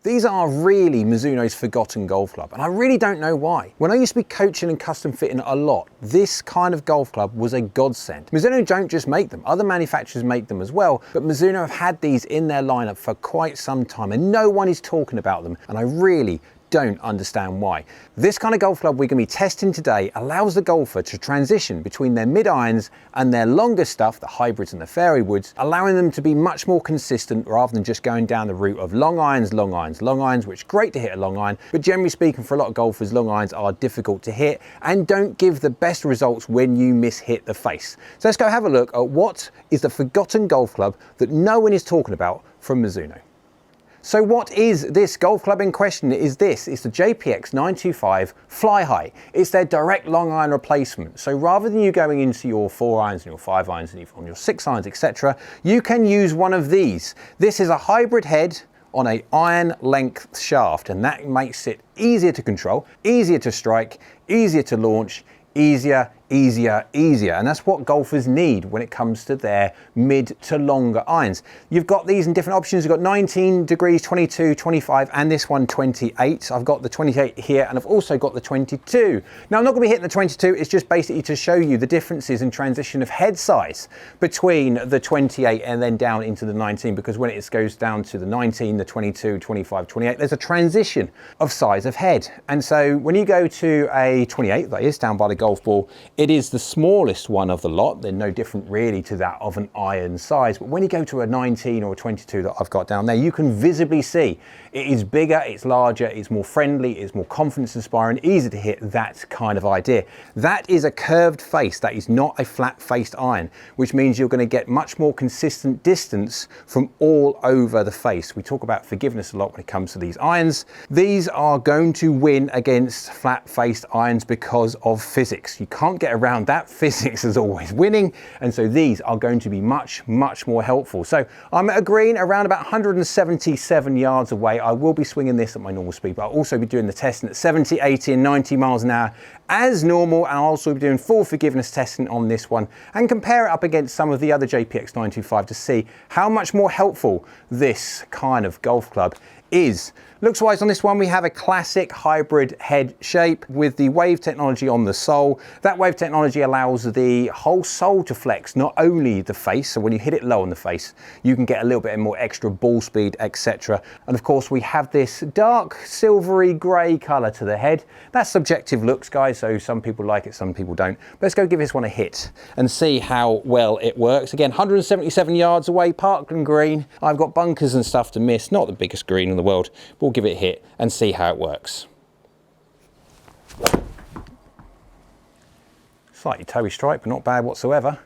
These are really Mizuno's forgotten golf club, and I really don't know why. When I used to be coaching and custom fitting a lot, this kind of golf club was a godsend. Mizuno don't just make them, other manufacturers make them as well, but Mizuno have had these in their lineup for quite some time and no one is talking about them, and I really don't understand why. This kind of golf club we're going to be testing today allows the golfer to transition between their mid-irons and their longer stuff, the hybrids and the fairway woods, allowing them to be much more consistent rather than just going down the route of long irons, long irons, long irons, which is great to hit a long iron, but generally speaking for a lot of golfers, long irons are difficult to hit and don't give the best results when you mishit the face. So let's go have a look at what is the forgotten golf club that no one is talking about from Mizuno. So what is this golf club in question? It's the JPX925 Fli Hi. It's their direct long iron replacement. So rather than you going into your 4 irons and your 5 irons and even on your 6 irons, etc., you can use one of these. This is a hybrid head on an iron length shaft, and that makes it easier to control, easier to strike, easier to launch, easier. And that's what golfers need when it comes to their mid to longer irons. You've got these in different options. You've got 19 degrees, 22, 25, and this one 28. I've got the 28 here, and I've also got the 22. Now I'm not gonna be hitting the 22, it's just basically to show you the differences in transition of head size between the 28 and then down into the 19, because when it goes down to the 19, the 22, 25, 28, there's a transition of size of head. And so when you go to a 28, that is down by the golf ball, it is the smallest one of the lot. They're no different really to that of an iron size. But when you go to a 19 or a 22 that I've got down there, you can visibly see it is bigger, it's larger, it's more friendly, it's more confidence inspiring, easy to hit, that kind of idea. That is a curved face, that is not a flat faced iron, which means you're going to get much more consistent distance from all over the face. We talk about forgiveness a lot when it comes to these irons. These are going to win against flat faced irons because of physics. You can't get around that. Physics is always winning, and so these are going to be much more helpful. So I'm at a green around about 177 yards away. I will be swinging this at my normal speed, but I'll also be doing the testing at 70, 80 and 90 miles an hour as normal, and I'll also be doing full forgiveness testing on this one and compare it up against some of the other JPX925 to see how much more helpful this kind of golf club is. Looks wise on this one, we have a classic hybrid head shape with the wave technology on the sole. That wave technology allows the whole sole to flex, not only the face, so when you hit it low on the face, you can get a little bit more extra ball speed, etc. And of course, we have this dark silvery grey colour to the head. That's subjective looks, guys, so some people like it, some people don't. But let's go give this one a hit and see how well it works. Again, 177 yards away, Parkland Green. I've got bunkers and stuff to miss, not the biggest green in the world. We'll give it a hit and see how it works. Slightly toey stripe, but not bad whatsoever.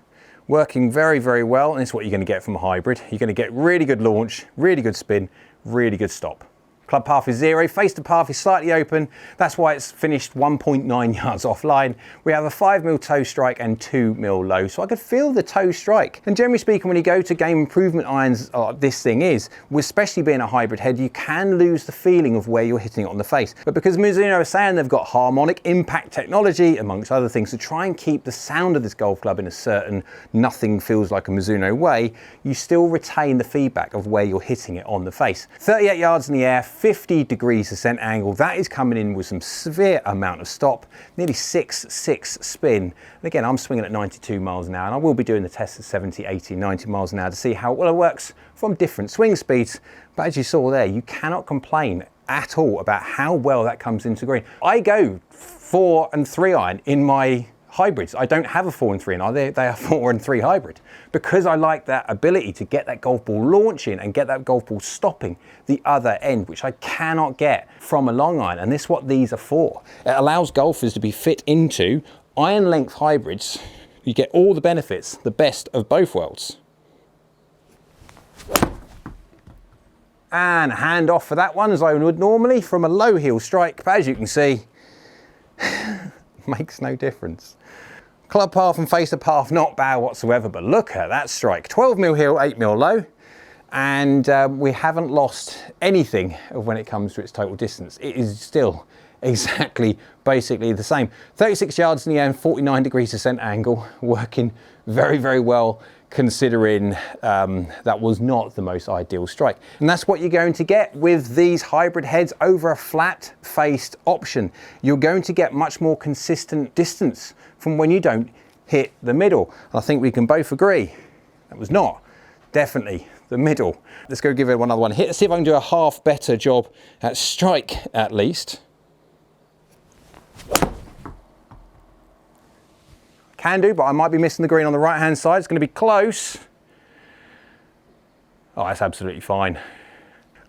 Working very well, and this is what you're going to get from a hybrid. You're going to get really good launch, really good spin, really good stop. Club path is 0, face to path is slightly open. That's why it's finished 1.9 yards offline. We have a 5mm toe strike and 2mm low, so I could feel the toe strike. And generally speaking, when you go to game improvement irons, this thing is, especially being a hybrid head, you can lose the feeling of where you're hitting it on the face. But because Mizuno is saying they've got harmonic impact technology, amongst other things, to try and keep the sound of this golf club in a certain nothing feels like a Mizuno way, you still retain the feedback of where you're hitting it on the face. 38 yards in the air, 50 degrees ascent angle, that is coming in with some severe amount of stop, nearly 6.6 spin. And again, I'm swinging at 92 miles an hour, and I will be doing the test at 70, 80, 90 miles an hour to see how well it works from different swing speeds. But as you saw there, you cannot complain at all about how well that comes into green. I go 4 and 3 iron in my hybrids. I don't have a 4 and 3 iron, they are 4 and 3 hybrid, because I like that ability to get that golf ball launching and get that golf ball stopping the other end, which I cannot get from a long iron, and this is what these are for. It allows golfers to be fit into iron length hybrids. You get all the benefits, the best of both worlds. And hand off for that one as I would normally from a low heel strike, but as you can see, makes no difference. Club path and face the path, not bad whatsoever, but look at that strike. 12mm heel, 8mm low, and we haven't lost anything when it comes to its total distance. It is still exactly basically the same. 36 yards in the air and 49 degrees ascent angle, working very well, considering that was not the most ideal strike. And that's what you're going to get with these hybrid heads over a flat faced option. You're going to get much more consistent distance from when you don't hit the middle. I think we can both agree that was not definitely the middle. Let's go give it another one hit. Let's see if I can do a half better job at strike at least. Can do, but I might be missing the green on the right hand side. It's going to be close. Oh, that's absolutely fine.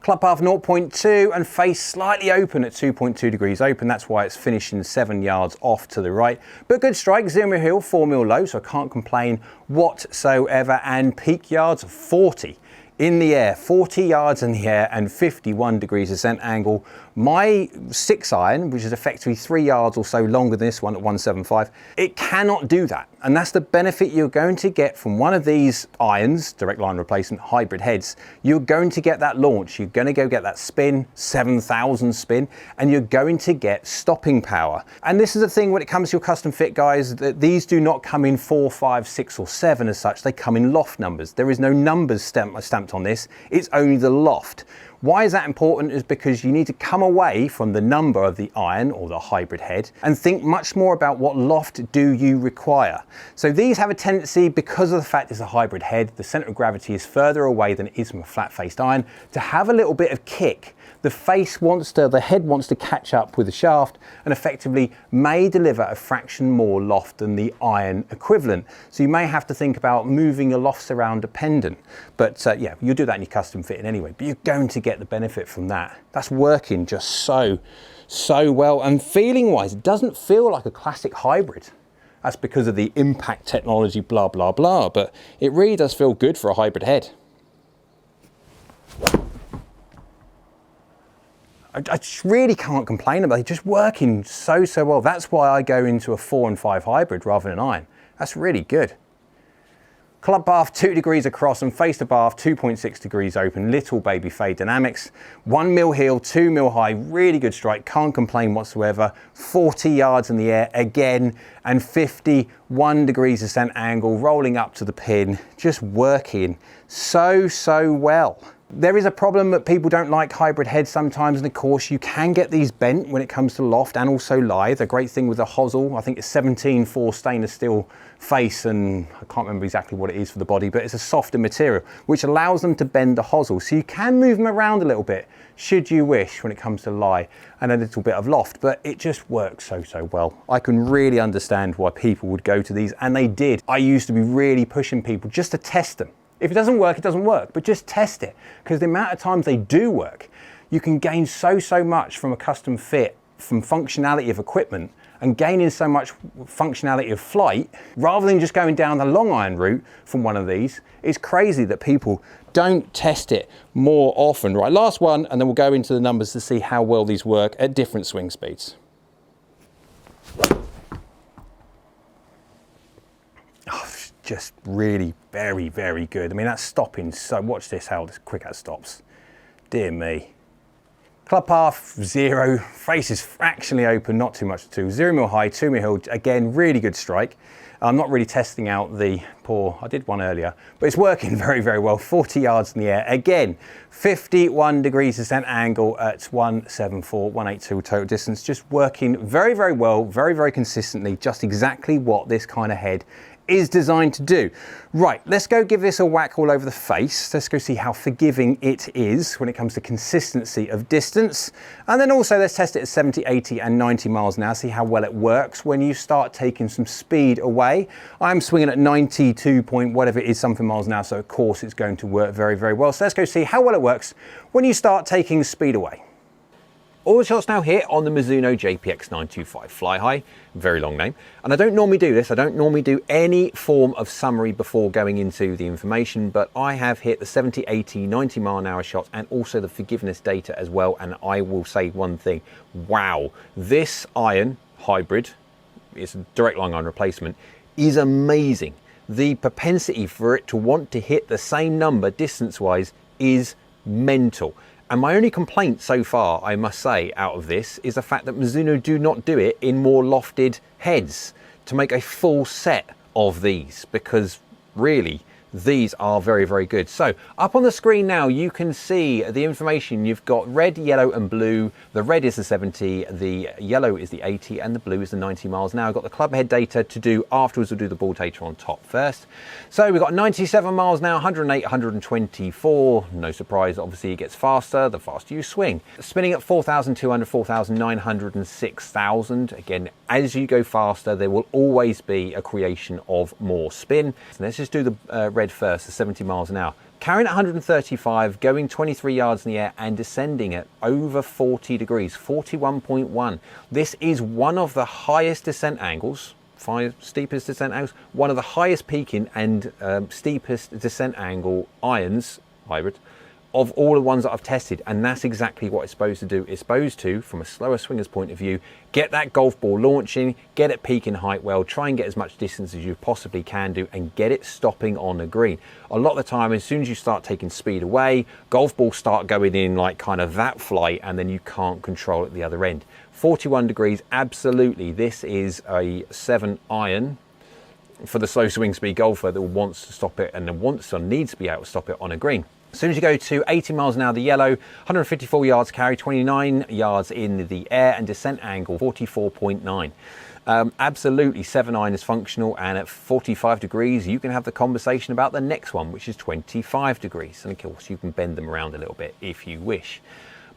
Club path 0.2 and face slightly open at 2.2 degrees open. That's why it's finishing 7 yards off to the right. But good strike, 0 hill, 4 mil low, so I can't complain whatsoever. And peak yards 40 in the air, 40 yards in the air and 51 degrees ascent angle. My 6 iron, which is effectively 3 yards or so longer than this one at 175, it cannot do that. And that's the benefit you're going to get from one of these irons, direct line replacement hybrid heads. You're going to get that launch, you're going to go get that spin, 7,000 spin, and you're going to get stopping power. And this is the thing when it comes to your custom fit guys, that these do not come in 4, 5, 6 or 7 as such, they come in loft numbers. There is no numbers stamped on this, it's only the loft. Why is that important? Is because you need to come away from the number of the iron or the hybrid head and think much more about what loft do you require. So these have a tendency, because of the fact it's a hybrid head, the center of gravity is further away than it is from a flat-faced iron, to have a little bit of kick. The head wants to catch up with the shaft and effectively may deliver a fraction more loft than the iron equivalent. So you may have to think about moving your lofts around dependent. But yeah, you'll do that in your custom fitting anyway, but you're going to get the benefit from that. That's working just so well. And feeling wise, it doesn't feel like a classic hybrid. That's because of the impact technology, blah, blah, blah. But it really does feel good for a hybrid head. I just really can't complain about it. Just working so well. That's why I go into a 4 and 5 hybrid rather than an iron. That's really good. Club path 2 degrees across and face to bath 2.6 degrees open. Little baby fade dynamics. 1 mil heel, 2 mil high. Really good strike. Can't complain whatsoever. 40 yards in the air again and 51 degrees ascent angle. Rolling up to the pin. Just working so well. There is a problem that people don't like hybrid heads sometimes, and of course you can get these bent when it comes to loft and also lie. The great thing with the hosel, I think it's 17-4 stainless steel face, and I can't remember exactly what it is for the body, but it's a softer material which allows them to bend the hosel. So you can move them around a little bit should you wish when it comes to lie and a little bit of loft, but it just works so well. I can really understand why people would go to these, and they did. I used to be really pushing people just to test them. If it doesn't work, it doesn't work, but just test it, because the amount of times they do work, you can gain so much from a custom fit, from functionality of equipment, and gaining so much functionality of flight, rather than just going down the long iron route from one of these. It's crazy that people don't test it more often. Right, last one, and then we'll go into the numbers to see how well these work at different swing speeds. Just really very good. I mean, that's stopping so, watch this, how quick that stops. Dear me. Club path 0, face is fractionally open, not too much to 0 mil high, 2 mil hill. Again, really good strike. I'm not really testing out the poor, I did one earlier, but it's working very well. 40 yards in the air. Again, 51 degrees ascent angle at 174, 182 total distance. Just working very well, very consistently, just exactly what this kind of head is designed to do. Right, let's go give this a whack all over the face. Let's go see how forgiving it is when it comes to consistency of distance. And then also let's test it at 70, 80 and 90 miles an hour, see how well it works when you start taking some speed away. I'm swinging at 92 point whatever it is, something miles an hour, so of course it's going to work very well. So let's go see how well it works when you start taking speed away. All the shots now here on the Mizuno JPX925 Fli Hi, very long name. And I don't normally do this, I don't normally do any form of summary before going into the information, but I have hit the 70, 80, 90 mile an hour shots and also the forgiveness data as well. And I will say one thing, wow, this iron hybrid, it's a direct line iron replacement, is amazing. The propensity for it to want to hit the same number distance-wise is mental. And my only complaint so far, I must say, out of this is the fact that Mizuno do not do it in more lofted heads to make a full set of these, because really these are very, very good. So up on the screen now, you can see the information. You've got red, yellow and blue. The red is the 70, the yellow is the 80 and the blue is the 90 miles an hour. I've got the club head data to do afterwards. We'll do the ball data on top first. So we've got 97 miles now, 108, 124. No surprise, obviously it gets faster the faster you swing. Spinning at 4,200, 4,900 and 6,000. Again, as you go faster, there will always be a creation of more spin. So let's just do the red first, the 70 miles an hour. Carrying at 135, going 23 yards in the air and descending at over 40 degrees, 41.1. This is one of the highest descent angles, steepest descent angles, one of the highest peaking and steepest descent angle irons, hybrid, of all the ones that I've tested, and that's exactly what it's supposed to do. It's supposed to, from a slower swinger's point of view, get that golf ball launching, get it peaking height well, try and get as much distance as you possibly can do, and get it stopping on the green. A lot of the time, as soon as you start taking speed away, golf balls start going in like kind of that flight, and then you can't control at the other end. 41 degrees, absolutely. This is a 7 iron for the slow swing speed golfer that wants to stop it and wants or needs to be able to stop it on a green. As soon as you go to 80 miles an hour, the yellow, 154 yards carry, 29 yards in the air, and descent angle 44.9. Absolutely, 7 iron is functional, and at 45 degrees, you can have the conversation about the next one, which is 25 degrees. And of course, you can bend them around a little bit if you wish.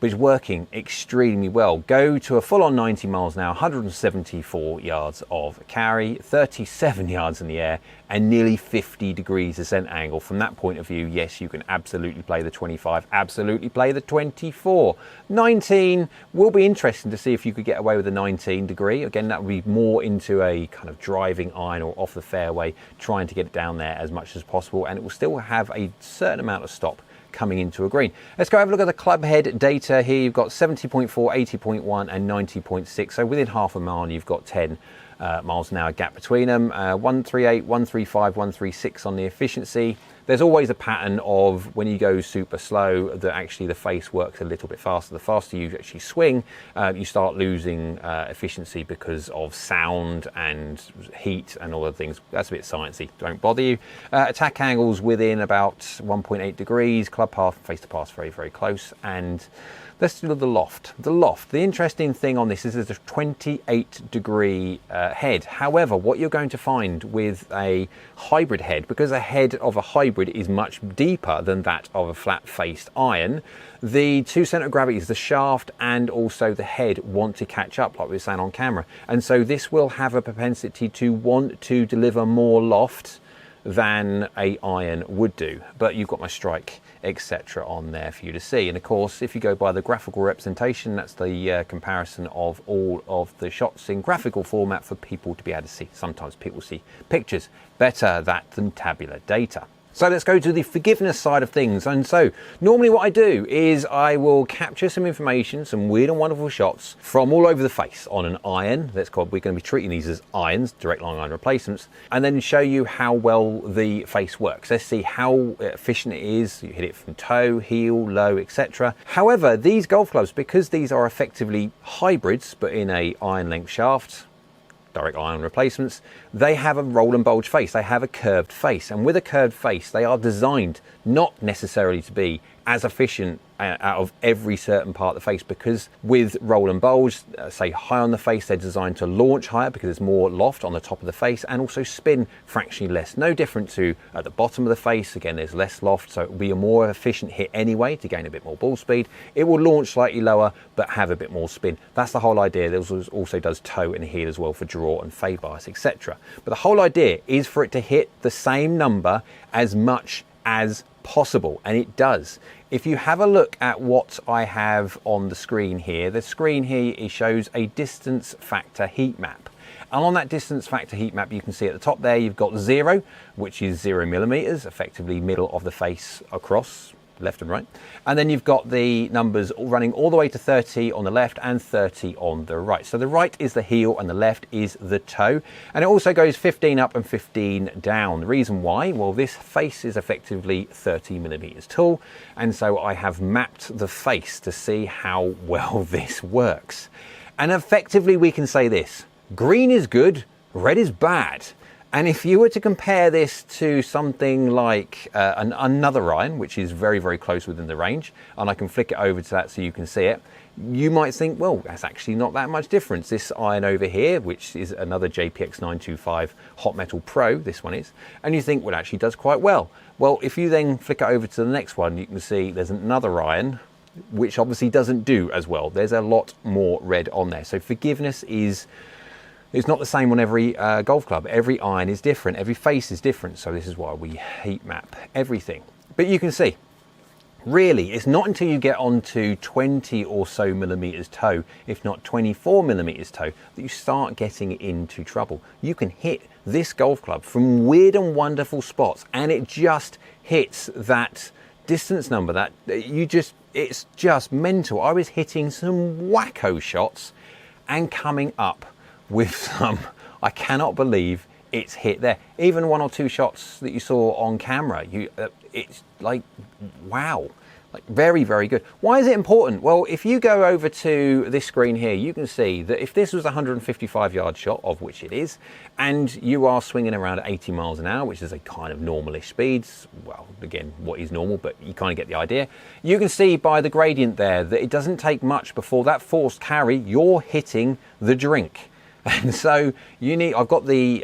But it's working extremely well. Go to a full-on 90 miles an hour, 174 yards of carry, 37 yards in the air, and nearly 50 degrees descent angle. From that point of view, yes, you can absolutely play the 25, absolutely play the 24. 19 will be interesting to see if you could get away with a 19 degree. Again, that would be more into a kind of driving iron or off the fairway, trying to get it down there as much as possible, and it will still have a certain amount of stop coming into a green. Let's go have a look at the club head data here. You've got 70.4, 80.1 and 90.6. So within half a mile, you've got 10 miles an hour gap between them. 138, 135, 136 on the efficiency. There's always a pattern of when you go super slow that actually the face works a little bit faster. The faster you actually swing, you start losing efficiency because of sound and heat and all the things. That's a bit sciencey, don't bother you. Attack angles within about 1.8 degrees, club path, face to pass very, very close. And let's do the loft. The loft, the interesting thing on this is there's a 28 degree head. However, what you're going to find with a hybrid head, because a head of a hybrid is much deeper than that of a flat faced iron, the two center of gravities, the shaft and also the head, want to catch up like we were saying on camera. And so this will have a propensity to want to deliver more loft than a iron would do. But you've got my strike, etc. on there for you to see. And of course, if you go by the graphical representation, that's the comparison of all of the shots in graphical format for people to be able to see. Sometimes people see pictures. Better that than tabular data. So let's go to the forgiveness side of things. And so normally what I do is I will capture some information, some weird and wonderful shots from all over the face on an iron. We're going to be treating these as irons, direct line iron replacements, and then show you how well the face works. Let's see how efficient it is. You hit it from toe, heel, low, etc. However, these golf clubs, because these are effectively hybrids, but in a iron length shaft, direct iron replacements, they have a roll and bulge face. They have a curved face, and with a curved face, they are designed not necessarily to be as efficient out of every certain part of the face, because with roll and bulge, say high on the face, they're designed to launch higher because there's more loft on the top of the face, and also spin fractionally less. No different to at the bottom of the face. Again, there's less loft, so it will be a more efficient hit anyway to gain a bit more ball speed. It will launch slightly lower but have a bit more spin. That's the whole idea. It also does toe and heel as well for draw and fade bias, etc. But the whole idea is for it to hit the same number as much as possible, and it does. If you have a look at what I have on the screen here, it shows a distance factor heat map. And on that distance factor heat map, you can see at the top there, you've got 0, which is 0 millimeters, effectively middle of the face across, left and right. And then you've got the numbers running all the way to 30 on the left and 30 on the right. So the right is the heel and the left is the toe. And it also goes 15 up and 15 down. The reason why, well, this face is effectively 30 millimeters tall. And so I have mapped the face to see how well this works. And effectively we can say this: green is good, red is bad. And if you were to compare this to something like another iron, which is very, very close within the range, and I can flick it over to that so you can see it, you might think, well, that's actually not that much difference. This iron over here, which is another JPX925 Hot Metal Pro, this one is, and you think, well, it actually does quite well. Well, if you then flick it over to the next one, you can see there's another iron, which obviously doesn't do as well. There's a lot more red on there. So forgiveness is not the same on every golf club. Every iron is different, every face is different. So this is why we heat map everything. But you can see, really, it's not until you get onto 20 or so millimeters toe, if not 24 millimeters toe, that you start getting into trouble. You can hit this golf club from weird and wonderful spots, and it just hits that distance number that it's just mental. I was hitting some wacko shots and coming up with some, I cannot believe it's hit there. Even one or two shots that you saw on camera, it's like, wow, like very, very good. Why is it important? Well, if you go over to this screen here, you can see that if this was a 155-yard shot, of which it is, and you are swinging around at 80 miles an hour, which is a kind of normalish speeds, well, again, what is normal, but you kind of get the idea. You can see by the gradient there that it doesn't take much before that forced carry, you're hitting the drink. And so I've got the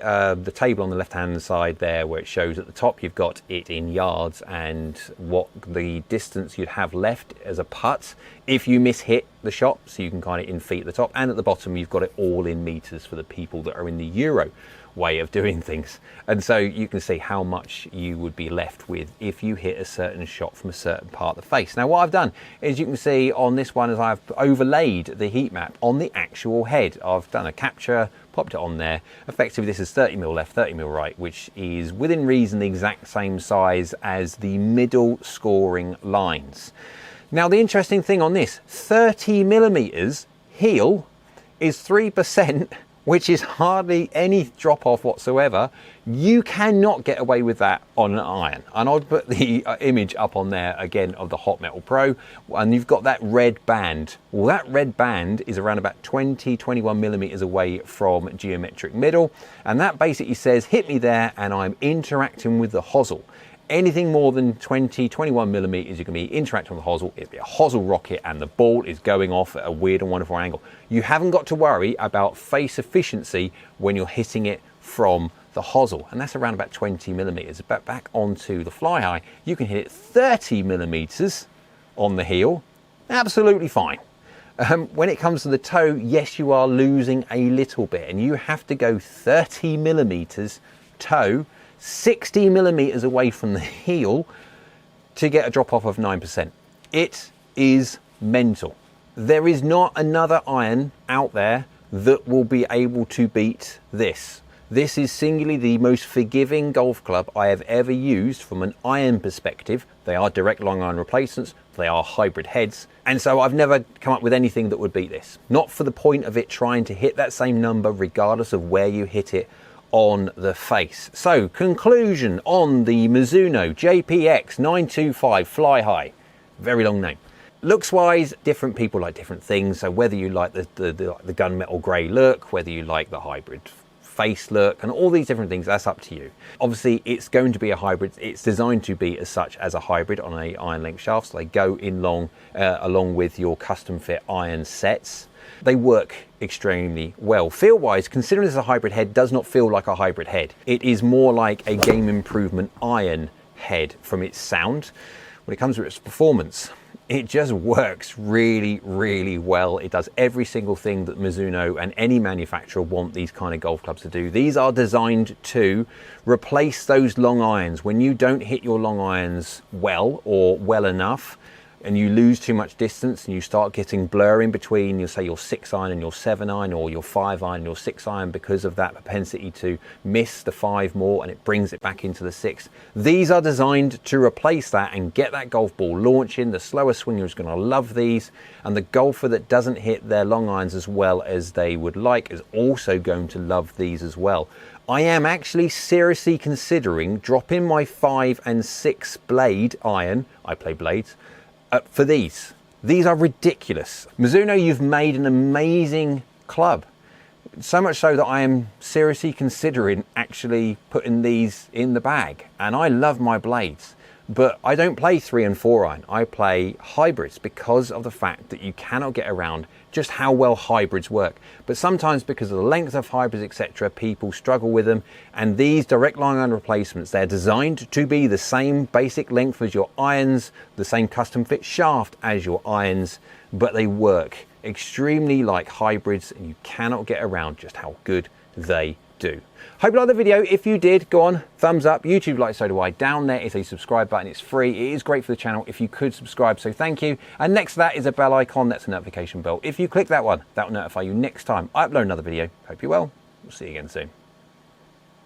table on the left-hand side there where it shows at the top you've got it in yards and what the distance you'd have left as a putt if you miss-hit the shot, so you can kind of in feet at the top, and at the bottom you've got it all in meters for the people that are in the Euro way of doing things. And so you can see how much you would be left with if you hit a certain shot from a certain part of the face. Now what I've done is, you can see on this one, is I've overlaid the heat map on the actual head. I've done a capture, popped it on there. Effectively this is 30mm left, 30mm right, which is within reason the exact same size as the middle scoring lines. Now the interesting thing on this, 30mm heel is 3%, which is hardly any drop off whatsoever. You cannot get away with that on an iron. And I'll put the image up on there again of the Hot Metal Pro, and you've got that red band. Well, that red band is around about 20-21 millimeters away from geometric middle, and that basically says hit me there and I'm interacting with the hosel. Anything more than 20-21 millimeters, you can be interacting with the hosel. It'll be a hosel rocket and the ball is going off at a weird and wonderful angle. You haven't got to worry about face efficiency when you're hitting it from the hosel, and that's around about 20 millimeters. But back onto the Fli Hi, you can hit it 30 millimeters on the heel, absolutely fine. When it comes to the toe, yes, you are losing a little bit, and you have to go 30 millimeters toe, 60 millimeters away from the heel to get a drop off of 9%. It is mental. There is not another iron out there that will be able to beat this. This is singularly the most forgiving golf club I have ever used from an iron perspective. They are direct long iron replacements, they are hybrid heads, and so I've never come up with anything that would beat this. Not for the point of it trying to hit that same number regardless of where you hit it on the face. So conclusion on the Mizuno JPX925 Fli Hi, very long name. Looks wise, different people like different things. So whether you like the gunmetal grey look, whether you like the hybrid face look, and all these different things, that's up to you. Obviously it's going to be a hybrid. It's designed to be as such as a hybrid on a iron length shaft. So they go in along with your custom fit iron sets. They work extremely well. Feel wise, considering this is a hybrid head, does not feel like a hybrid head. It is more like a game improvement iron head from its sound. When it comes to its performance, it just works really, really well. It does every single thing that Mizuno and any manufacturer want these kind of golf clubs to do. These are designed to replace those long irons. When you don't hit your long irons well or well enough, and you lose too much distance and you start getting blur in between, you'll say your 6 iron and your 7 iron, or your 5 iron and your 6 iron, because of that propensity to miss the 5 more and it brings it back into the 6. These are designed to replace that and get that golf ball launching. The slower swinger is going to love these, and the golfer that doesn't hit their long irons as well as they would like is also going to love these as well. I am actually seriously considering dropping my 5 and 6 blade iron, I play blades, for these. These are ridiculous. Mizuno, you've made an amazing club. So much so that I am seriously considering actually putting these in the bag. And I love my blades, but I don't play 3 and 4 iron. I play hybrids because of the fact that you cannot get around just how well hybrids work. But sometimes because of the length of hybrids, etc., people struggle with them. And these direct line iron replacements, they're designed to be the same basic length as your irons, the same custom fit shaft as your irons, but they work extremely like hybrids, and you cannot get around just how good they do. Hope you liked the video. If you did, go on, thumbs up. YouTube likes, so do I. Down there is a subscribe button. It's free. It is great for the channel if you could subscribe, so thank you. And next to that is a bell icon. That's a notification bell. If you click that one, that will notify you next time I upload another video. Hope you're well. We'll see you again soon.